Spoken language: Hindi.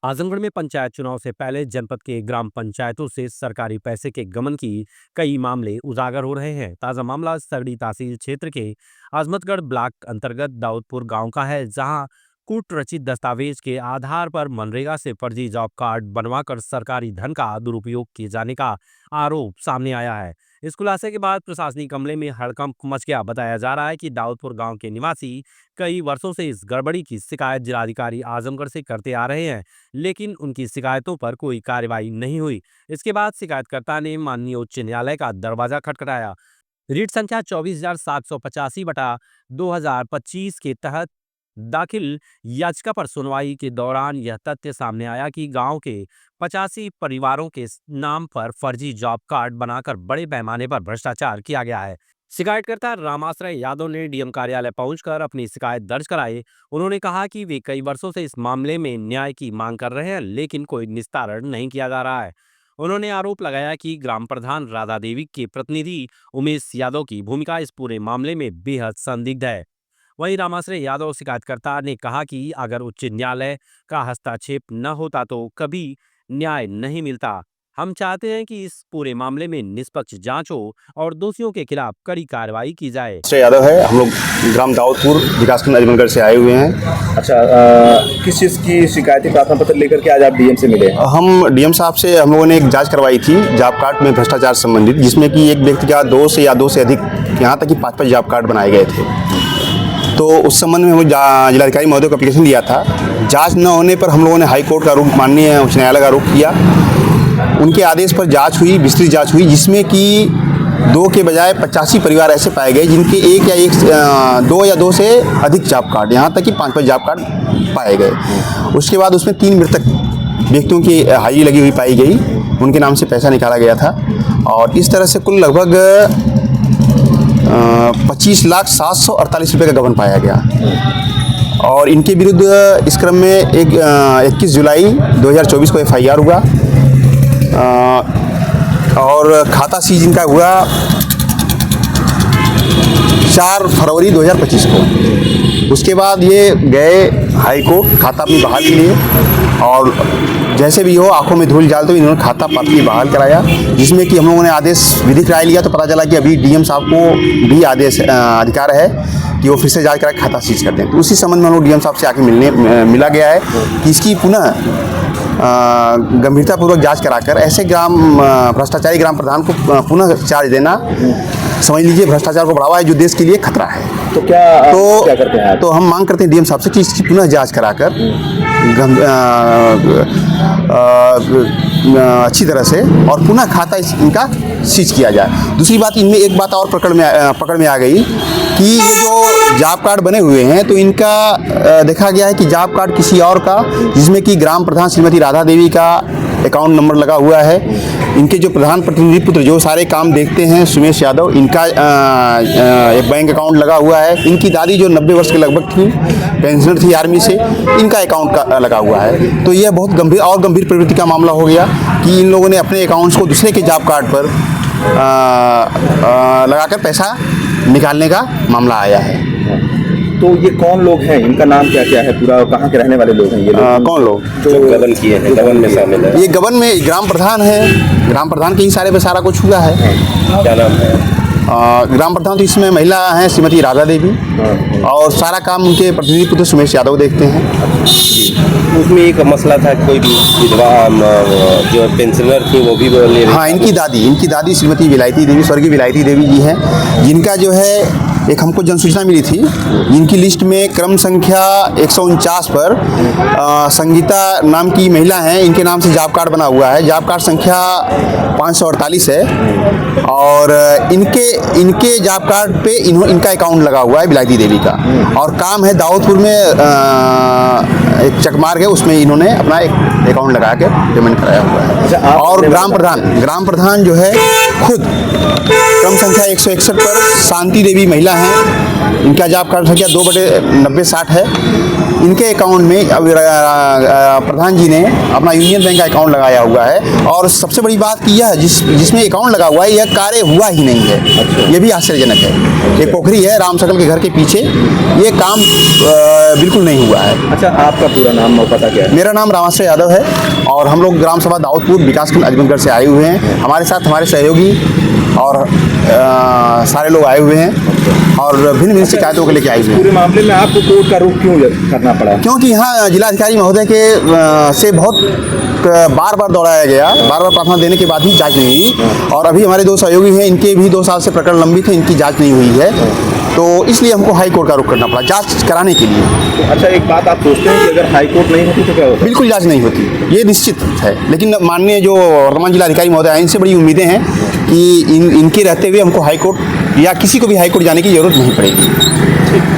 आजमगढ़ में पंचायत चुनाव से पहले जनपद के ग्राम पंचायतों से सरकारी पैसे के गबन की कई मामले उजागर हो रहे हैं। ताजा मामला सरडी तहसील क्षेत्र के आजमतगढ़ ब्लॉक अंतर्गत दाऊदपुर गांव का है, जहां कूट रचित दस्तावेज के आधार पर मनरेगा से फर्जी जॉब कार्ड बनवाकर सरकारी धन का दुरुपयोग किए जाने का आरोप सामने आया है। इस खुलासे के बाद प्रशासनिक अमले में हड़कंप मच गया। बताया जा रहा है कि दाऊदपुर गांव के निवासी कई वर्षों से इस गड़बड़ी की शिकायत जिलाधिकारी आजमगढ़ से करते आ रहे हैं, लेकिन उनकी शिकायतों पर कोई कार्रवाई नहीं हुई। इसके बाद शिकायतकर्ता ने माननीय उच्च न्यायालय का दरवाजा खटखटाया। रीट संख्या 24,785/2025 के तहत दाखिल याचिका पर सुनवाई के दौरान यह तथ्य सामने आया कि गांव के 85 परिवारों के नाम पर फर्जी जॉब कार्ड बनाकर बड़े पैमाने पर भ्रष्टाचार किया गया है। शिकायतकर्ता रामाश्रय यादव ने डीएम कार्यालय पहुंचकर अपनी शिकायत दर्ज कराई। उन्होंने कहा कि वे कई वर्षों से इस मामले में न्याय की मांग कर रहे हैं, लेकिन कोई निस्तारण नहीं किया जा रहा है। उन्होंने आरोप लगाया कि ग्राम प्रधान राधा देवी के प्रतिनिधि उमेश यादव की भूमिका इस पूरे मामले में बेहद संदिग्ध है। वहीं रामाश्रय यादव शिकायतकर्ता ने कहा कि अगर उच्च न्यायालय का हस्तक्षेप न होता तो कभी न्याय नहीं मिलता। हम चाहते हैं कि इस पूरे मामले में निष्पक्ष जांच हो और दोषियों के खिलाफ कड़ी कार्रवाई की जाए। रामाश्रय यादव है, हम लोग ग्राम दाऊदपुर विकासखंड आजमगढ़ से आए हुए हैं। अच्छा, किस चीज़ की शिकायती प्रार्थना पत्र लेकर के आज आप डीएम से मिले? हम डीएम साहब से हम लोगों ने एक जांच करवाई थी जॉब कार्ड में भ्रष्टाचार संबंधित, जिसमें कि एक व्यक्ति का 2 से अधिक, यहाँ तक कि 5 जॉब कार्ड बनाए गए थे। तो उस संबंध में हम जिलाधिकारी महोदय को एप्लीकेशन दिया था। जांच न होने पर हम लोगों ने हाई कोर्ट का रुख, माननीय उच्च न्यायालय का रुख किया। उनके आदेश पर जांच हुई, विस्तृत जांच हुई, जिसमें कि 2 के बजाय 85 परिवार ऐसे पाए गए जिनके 2 या 2 से अधिक जॉब कार्ड, यहाँ तक कि 5 जॉब कार्ड पाए गए। उसके बाद उसमें 3 मृतक व्यक्तियों की हाजिरी लगी हुई पाई गई, उनके नाम से पैसा निकाला गया था। और इस तरह से कुल लगभग 25,748 रुपये का गबन पाया गया। और इनके विरुद्ध इस क्रम में 21 जुलाई 2024 को FIR हुआ और खाता सीज इनका हुआ 4 फरवरी 2025 को। उसके बाद ये गए हाई कोर्ट खाता अपनी बहाल के लिए, और जैसे भी हो आंखों में धूल डालते हुए इन्होंने खाता पार्टी बहाल कराया, जिसमें कि हम लोगों ने आदेश विधिक राय लिया। तो पता चला कि अभी डीएम साहब को भी आदेश अधिकार है कि वो फिर से जांच करा खाता सीज कर दें। तो उसी संबंध में हम लोग डीएम साहब से आके मिला गया है कि इसकी पुनः गंभीरतापूर्वक जांच कराकर ऐसे भ्रष्टाचारी ग्राम प्रधान को पुनः चार्ज देना, समझ लीजिए भ्रष्टाचार को बढ़ावा है जो देश के लिए खतरा है। तो क्या करते हैं? तो हम मांग करते हैं डीएम साहब से कि इसकी पुनः जांच कराकर अच्छी तरह से और पुनः खाता इनका सीज किया जाए। दूसरी बात, इनमें एक बात और पकड़ में आ गई कि ये जो जॉब कार्ड बने हुए हैं तो इनका देखा गया है कि जॉब कार्ड किसी और का, जिसमें कि ग्राम प्रधान श्रीमती राधा देवी का अकाउंट नंबर लगा हुआ है। इनके जो प्रधान प्रतिनिधि पुत्र जो सारे काम देखते हैं उमेश यादव, इनका एक बैंक अकाउंट लगा हुआ है। इनकी दादी जो 90 वर्ष के लगभग थी, पेंशनर थी आर्मी से, इनका अकाउंट का लगा हुआ है। तो यह बहुत गंभीर प्रवृत्ति का मामला हो गया कि इन लोगों ने अपने अकाउंट्स को दूसरे के जॉब कार्ड पर लगाकर पैसा निकालने का मामला आया है। तो ये कौन लोग हैं, इनका नाम क्या क्या है, पूरा कहाँ के रहने वाले लोग हैं ये लोग? कौन लोग जो गबन किए हैं, गबन में शामिल है? ये गबन में ग्राम प्रधान है, ग्राम प्रधान के ही सारे पे सारा कुछ हुआ है। क्या नाम है? ग्राम प्रधान तो इसमें महिला हैं श्रीमती राधा देवी, और सारा काम उनके प्रतिनिधि पुत्र उमेश यादव देखते हैं। उसमें एक मसला था, कोई विधवा जो पेंशनर थी वो भी ले रही। हाँ, इनकी दादी श्रीमती विलायती देवी, स्वर्गीय विलायती देवी जी हैं, जिनका जो है एक हमको जनसूचना मिली थी। इनकी लिस्ट में क्रम संख्या 149 पर संगीता नाम की महिला हैं, इनके नाम से जॉब कार्ड बना हुआ है। जॉब कार्ड संख्या 548 है, और इनके जॉब कार्ड पे इनका अकाउंट लगा हुआ है विलायती देवी का। और काम है दाऊदपुर में एक चकमार्ग है, उसमें इन्होंने अपना एक अकाउंट लगा के पेमेंट कराया हुआ है। और ग्राम प्रधान जो है खुद क्रम संख्या 161 पर शांति देवी महिला हैं, इनका जॉब कार्ड संख्या 2/9060 है। इनके अकाउंट में अब प्रधान जी ने अपना यूनियन बैंक का अकाउंट लगाया हुआ है, और सबसे बड़ी बात कि यह जिसमें अकाउंट लगा हुआ है यह कार्य हुआ ही नहीं है। ये भी आश्चर्यजनक है। एक पोखरी है राम सकल के घर के पीछे, ये काम बिल्कुल नहीं हुआ है। अच्छा, आपका पूरा नाम और पता क्या है? मेरा नाम रामाश्रय यादव है और हम लोग ग्राम सभा दाऊदपुर विकासखंड अजमगढ़ से आए हुए हैं। हमारे साथ हमारे सहयोगी और सारे लोग आए हुए हैं और भिन्न भिन्न शिकायतों को लेकर आए हुए हैं। पूरे मामले में आपको कोर्ट का रुख क्यों करना पड़ा? क्योंकि यहाँ जिलाधिकारी महोदय के से बहुत बार बार दौड़ाया गया, बार बार प्रार्थना देने के बाद भी जांच नहीं हुई, और अभी हमारे 2 सहयोगी हैं, इनके भी 2 साल से प्रकरण लंबित है, इनकी जांच नहीं हुई है, तो इसलिए हमको हाई कोर्ट का रुख करना पड़ा जांच कराने के लिए। अच्छा, एक बात आप सोचते हैं कि अगर हाई कोर्ट नहीं होती तो क्या होता? बिल्कुल जांच नहीं होती, ये निश्चित है, लेकिन माननीय जो वर्तमान जिलाधिकारी महोदय हैं, इनसे बड़ी उम्मीदें हैं कि इनके रहते हुए हमको हाई कोर्ट या किसी को भी हाई कोर्ट जाने की जरूरत नहीं पड़ेगी।